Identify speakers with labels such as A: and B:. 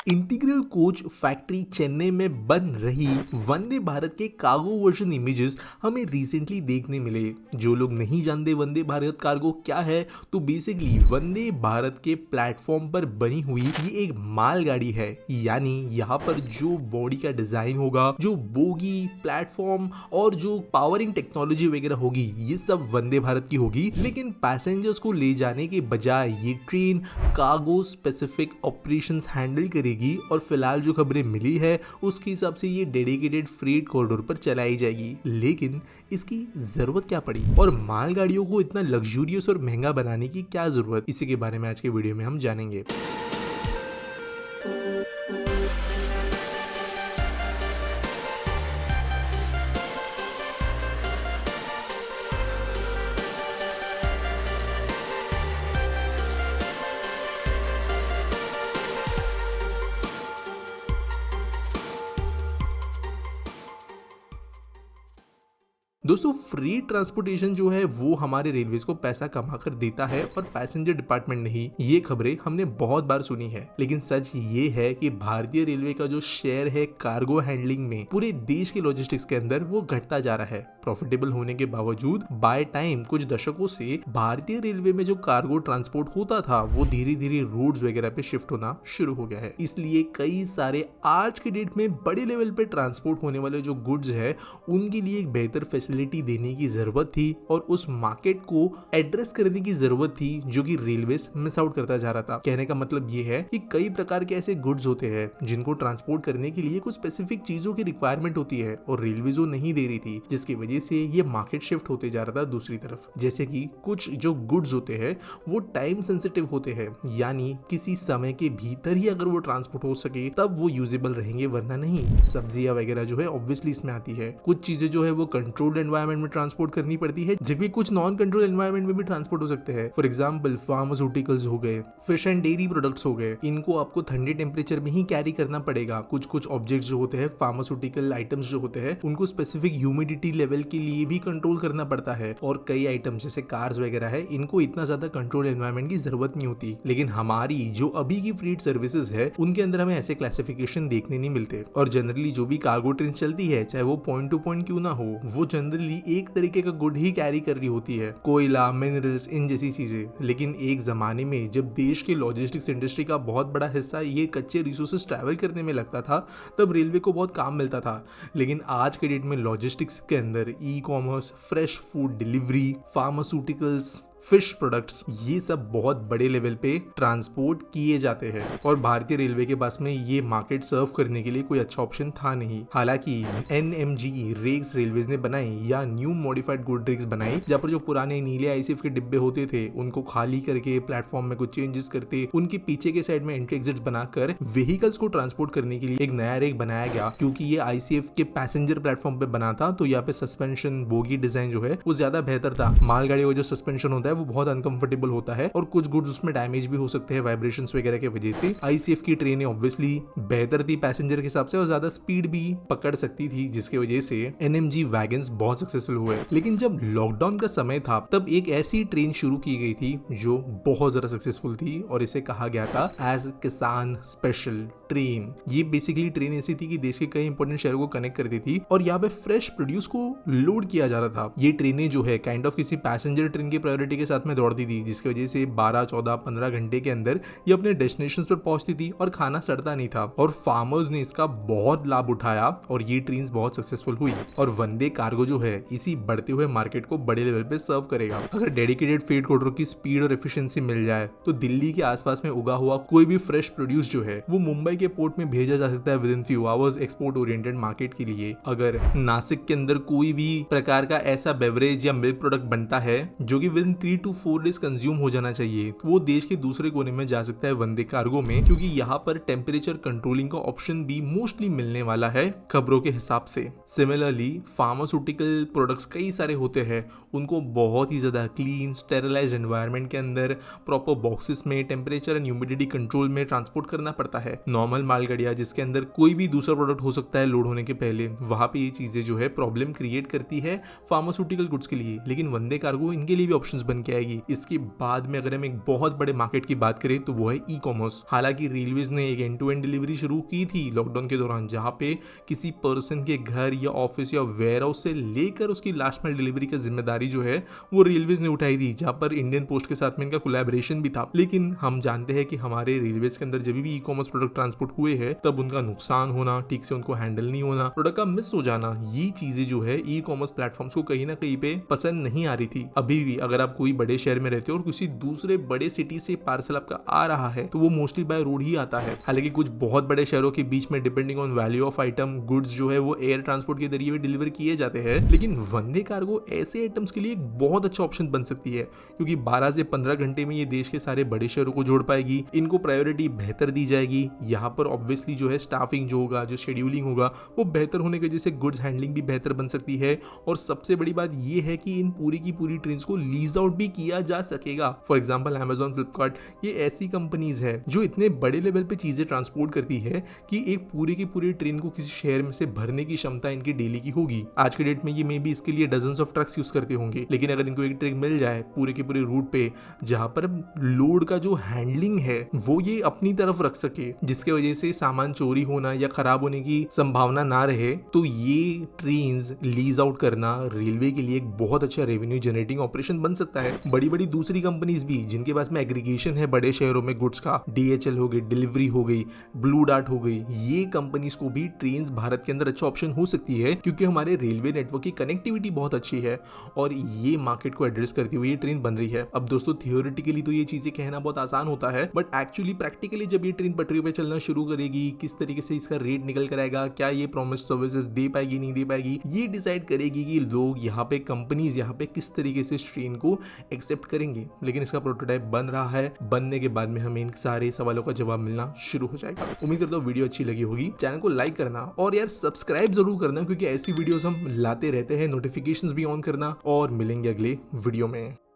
A: Integral coach factory Chennai में बन रही वंदे भारत के कार्गो वर्जन इमेजेस हमें रिसेंटली देखने मिले। जो लोग नहीं जानते वंदे भारत कार्गो क्या है, तो बेसिकली वंदे भारत के प्लेटफॉर्म पर बनी हुई ये एक मालगाड़ी है। यानी यहाँ पर जो बॉडी का डिजाइन होगा, जो बोगी प्लेटफॉर्म और जो पावरिंग टेक्नोलॉजी वगैरह होगी, ये सब वंदे भारत की होगी। लेकिन पैसेंजर्स को ले जाने के बजाय ये train cargo specific operations handle करेगी। और फिलहाल जो खबरें मिली है उसके हिसाब से ये डेडिकेटेड फ्रेट कॉरिडोर पर चलाई जाएगी। लेकिन इसकी जरूरत क्या पड़ी और मालगाड़ियों को इतना लग्जूरियस और महंगा बनाने की क्या जरूरत, इसी के बारे में आज के वीडियो में हम जानेंगे। दोस्तों, फ्री ट्रांसपोर्टेशन जो है वो हमारे रेलवेज को पैसा कमा कर देता है और पैसेंजर डिपार्टमेंट नहीं। ये खबरें हमने बहुत बार सुनी है, लेकिन सच ये है कि भारतीय रेलवे का जो शेयर है कार्गो हैंडलिंग में पूरे देश के लॉजिस्टिक्स के अंदर वो घटता जा रहा है। प्रॉफिटेबल होने के बावजूद बाय टाइम कुछ दशकों से भारतीय रेलवे में जो कार्गो ट्रांसपोर्ट होता था वो धीरे धीरे रोड्स वगैरह पे शिफ्ट होना शुरू हो गया है। इसलिए कई सारे आज के डेट में बड़े लेवल पे ट्रांसपोर्ट होने वाले जो गुड्स है उनके लिए एक बेहतर फैसिलिटी देने की जरूरत थी और उस मार्केट को एड्रेस करने की जरूरत थी जो कि रेलवेज मिस आउट करता जा रहा था। कहने का मतलब ये है कि कई प्रकार के ऐसे गुड्स होते हैं जिनको ट्रांसपोर्ट करने के लिए कुछ स्पेसिफिक चीजों की रिक्वायरमेंट होती है और रेलवेज वो नहीं दे रही थी, जिसकी वजह से ये मार्केट शिफ्ट होते जा रहा था दूसरी तरफ। जैसे कि कुछ जो गुड्स होते हैं वो टाइम सेंसिटिव होते हैं, यानी किसी समय के भीतर ही अगर वो ट्रांसपोर्ट हो सके तब वो यूजेबल रहेंगे, वरना नहीं। सब्जियां वगैरह जो है ऑब्वियसली इसमें आती है। कुछ चीजें जो है वो कंट्रोल्ड एनवायरनमेंट में ट्रांसपोर्ट करनी पड़ती है, जबकि कुछ नॉन कंट्रोल एनवायरनमेंट में भी ट्रांसपोर्ट हो सकते हैं। फॉर एग्जांपल फार्मास्यूटिकल्स हो गए, फिश एंड डेयरी प्रोडक्ट्स हो गए, इनको आपको ठंडे टेम्परेचर में ही कैरी करना पड़ेगा। कुछ ऑब्जेक्ट्स जो होते हैं, फार्मास्यूटिकल आइटम्स जो होते हैं, उनको स्पेसिफिक ह्यूमिडिटी लेवल के लिए भी कंट्रोल करना पड़ता है। और कई आइटम्स जैसे कार्स वगैरह है, इनको इतना ज्यादा कंट्रोल एनवायरनमेंट की जरूरत नहीं होती। लेकिन हमारी जो अभी की फ्रीट सर्विसेज है उनके अंदर हमें ऐसे क्लासिफिकेशन देखने नहीं मिलते। और जनरली जो भी कार्गो ट्रेन चलती है, चाहे वो पॉइंट टू पॉइंट क्यों ना हो, वो जनरली एक तरीके का गुड ही कैरी कर रही होती है, कोयला, मिनरल्स, इन जैसी चीजें। लेकिन एक जमाने में जब देश के लॉजिस्टिक्स इंडस्ट्री का बहुत बड़ा हिस्सा ये कच्चे रिसोर्सेज ट्रैवल करने में लगता था, तब रेलवे को बहुत काम मिलता था। लेकिन आज के डेट में लॉजिस्टिक्स के अंदर e commerce, fresh food delivery, pharmaceuticals, fish products, ये सब बहुत बड़े लेवल पे ट्रांसपोर्ट किए जाते हैं और भारतीय रेलवे के पास में ये मार्केट सर्व करने के लिए कोई अच्छा ऑप्शन था नहीं। हालांकि NMG रेक्स रेलवेज ने बनाई या न्यू मॉडिफाइड गुड रेक्स बनाई, जहाँ पर जो पुराने नीले ICF के डिब्बे होते थे उनको खाली करके प्लेटफॉर्म में कुछ चेंजेस करते, उनके पीछे के साइड में एंट्री एग्जिट्स बनाकर व्हीकल्स को ट्रांसपोर्ट करने के लिए एक नया रेक बनाया गया। क्योंकि ये ICF के पैसेंजर प्लेटफॉर्म पे बना था, तो यहाँ पे सस्पेंशन बोगी डिजाइन जो है वो ज्यादा बेहतर था। मालगाड़ी का जो सस्पेंशन होता है वो बहुत अनकंफर्टेबल होता है और कुछ गुड्स उसमें डैमेज भी हो सकते हैं वाइब्रेशंस वगैरह की वजह से। ICF की ट्रेनें ऑब्वियसली बेहतर थी पैसेंजर के हिसाब से और ज्यादा स्पीड भी पकड़ सकती थी, जिसकी वजह से NMG वैगन्स बहुत सक्सेसफुल हुए। लेकिन जब लॉकडाउन का समय था तब एक ऐसी ट्रेन शुरू की गई थी जो बहुत ज्यादा सक्सेसफुल थी और इसे कहा गया था एज किसान स्पेशल ट्रेन। ये बेसिकली ट्रेन ऐसी थी कि देश के कई इंपॉर्टेंट शहरों को कनेक्ट करती थी और यहाँ पे फ्रेश प्रोड्यूस को लोड किया जा रहा था। ये ट्रेनें जो है काइंड ऑफ किसी पैसेंजर ट्रेन की प्रायोरिटी के साथ में दौड़ती थी, जिसकी वजह से 12, 14, 15 घंटे के अंदर ये अपने डेस्टिनेशन पर पहुंचती थी और खाना सड़ता नहीं था। और फार्मर्स ने इसका बहुत लाभ उठाया और ये ट्रेन बहुत सक्सेसफुल हुई। और वंदे कार्गो जो है इसी बढ़ते हुए मार्केट को बड़े लेवल पे सर्व करेगा। अगर डेडिकेटेड फ्रेट कॉरिडोर की स्पीड और एफिशिएंसी मिल जाए तो दिल्ली के आसपास में उगा हुआ कोई भी फ्रेश प्रोड्यूस जो है वो मुंबई के पोर्ट में भेजा जा सकता है with in few hours export oriented market के लिए। अगर नासिक के अंदर कोई भी प्रकार का ऐसा बेवरेज या मिल्क प्रोडक्ट बनता है जो कि with in 3 to 4 days consume हो जाना चाहिए, तो वो देश के दूसरे कोने में जा सकता है वंदे कार्गो में, क्योंकि यहाँ पर टेम्परेचर कंट्रोलिंग का ऑप्शन भी मोस्टली मिलने वाला है खबरों के हिसाब से। सिमिलरली फार्मास्यूटिकल प्रोडक्ट्स कई सारे होते हैं, उनको बहुत ही ज्यादा क्लीन स्टेरिलाइज्ड एनवायरनमेंट के अंदर प्रॉपर बॉक्सेस में टेम्परेचर एंड ह्यूमिडिटी कंट्रोल में ट्रांसपोर्ट करना पड़ता है। नॉर्मल मालगाड़ियां जिसके अंदर कोई भी दूसरा प्रोडक्ट हो सकता है लोड होने के पहले, वहां पे ये चीजें जो है प्रॉब्लम क्रिएट करती है फार्मास्यूटिकल गुड्स के लिए। लेकिन वंदे कार्गो इनके लिए भी ऑप्शंस बन बन के आएगी। इसके बाद में अगर हम एक बहुत बड़े मार्केट की बात करें तो वो है ई कॉमर्स। हालांकि रेलवेज ने एक एंड टू एंड डिलीवरी शुरू की थी लॉकडाउन के दौरान, जहां पे किसी पर्सन के घर या ऑफिस या वेयर हाउस से लेकर उसकी लास्ट माइल डिलीवरी का जिम्मेदारी जो है वो रेलवेज ने उठाई थी, जहां पर इंडियन पोस्ट के साथ में इनका कोलैबोरेशन भी था। लेकिन हम जानते हैं कि हमारे रेलवेज के अंदर जब भी ई कॉमर्स प्रोडक्ट ट्रांसपोर्ट हुए हैं तब उनका नुकसान होना, ठीक से उनको हैंडल नहीं होना, प्रोडक्ट का मिस हो जाना, ये चीजें जो है ई कॉमर्स प्लेटफॉर्म्स को कहीं ना कहीं पे पसंद नहीं आ रही थी। अभी भी अगर आप कोई बड़े शहर में रहते हो और किसी दूसरे बड़े सिटी से पार्सल आपका आ रहा है तो वो मोस्टली बाय रोड ही आता है। हालांकि कुछ बहुत बड़े शहरों के बीच में depending on value of item goods जो है वो एयर ट्रांसपोर्ट के जरिए भी डिलीवर किए जाते हैं। लेकिन वंदे कार्गो ऐसे आइटम्स के लिए एक बहुत अच्छा ऑप्शन बन सकती है, क्योंकि 12 से 15 घंटे में ये देश के सारे बड़े शहरों को जोड़ पाएगी। इनको प्रायोरिटी बेहतर दी जाएगी। यहाँ पर ऑब्वियसली जो है स्टाफिंग जो होगा, जो शेड्यूलिंग होगा वो बेहतर होने की वजह से गुड्स हैंडलिंग भी बेहतर बन सकती है। और सबसे बड़ी बात ये है कि इन पूरी की पूरी ट्रेन को लीज आउट भी किया जा सकेगा। फॉर एग्जाम्पल अमेजॉन, फ्लिपकार्ट, ये ऐसी कंपनीज है जो इतने बड़े लेवल पे चीजें ट्रांसपोर्ट करती है कि एक पूरी की पूरी ट्रेन को किसी शहर में से भरने की क्षमता इनकी डेली की होगी। आज के डेट में ये मे बी इसके लिए डजन्स ऑफ ट्रक्स यूज करते होंगे, लेकिन अगर इनको एक ट्रक मिल जाए पूरे के पूरे रूट पे जहां पर लोड का जो हैंडलिंग है वो ये अपनी तरफ रख सके, जिसके वजह से सामान चोरी होना या खराब होने की संभावना ना रहे, तो ये ट्रेन्स लीज आउट करना रेलवे के लिए एक बहुत अच्छा रेवेन्यू जनरेटिंग ऑपरेशन बन सकता है। बड़ी बड़ी दूसरी कंपनीज भी जिनके पास में एग्रीगेशन है बड़े शहरों में गुड्स का, DHL हो गई, डिलीवरी हो गई, ब्लू डार्ट हो गई, ये कंपनीज को भी ट्रेन्स भारत के अंदर अच्छा ऑप्शन हो सकती है, क्योंकि हमारे रेलवे नेटवर्क की कनेक्टिविटी बहुत अच्छी है और ये मार्केट को एड्रेस करती हुई ये ट्रेन बन रही है। अब दोस्तों थियोरेटिकली तो ये चीजें कहना बहुत आसान होता है, बट एक्चुअली प्रैक्टिकली जब ये ट्रेन पटरी पे चलना शुरू करेगी, किस तरीके से इसका रेट निकल कर आएगा, क्या ये प्रॉमिस सर्विसेज दे पाएगी नहीं दे पाएगी, ये डिसाइड करेगी कि लोग यहाँ पे, कंपनीज यहाँ पे किस तरीके से इस ट्रेन को एक्सेप्ट करेंगे। लेकिन इसका प्रोटोटाइप बन रहा है, बनने के बाद में हमें इन सारे सवालों का जवाब मिलना शुरू हो जाएगा। उम्मीद करता हूँ वीडियो अच्छी लगी होगी। चैनल को लाइक करना और यार सब्सक्राइब जरूर करना, क्योंकि ऐसी वीडियोस हम लाते रहते हैं। नोटिफिकेशंस भी ऑन करना और मिलेंगे अगले वीडियो में।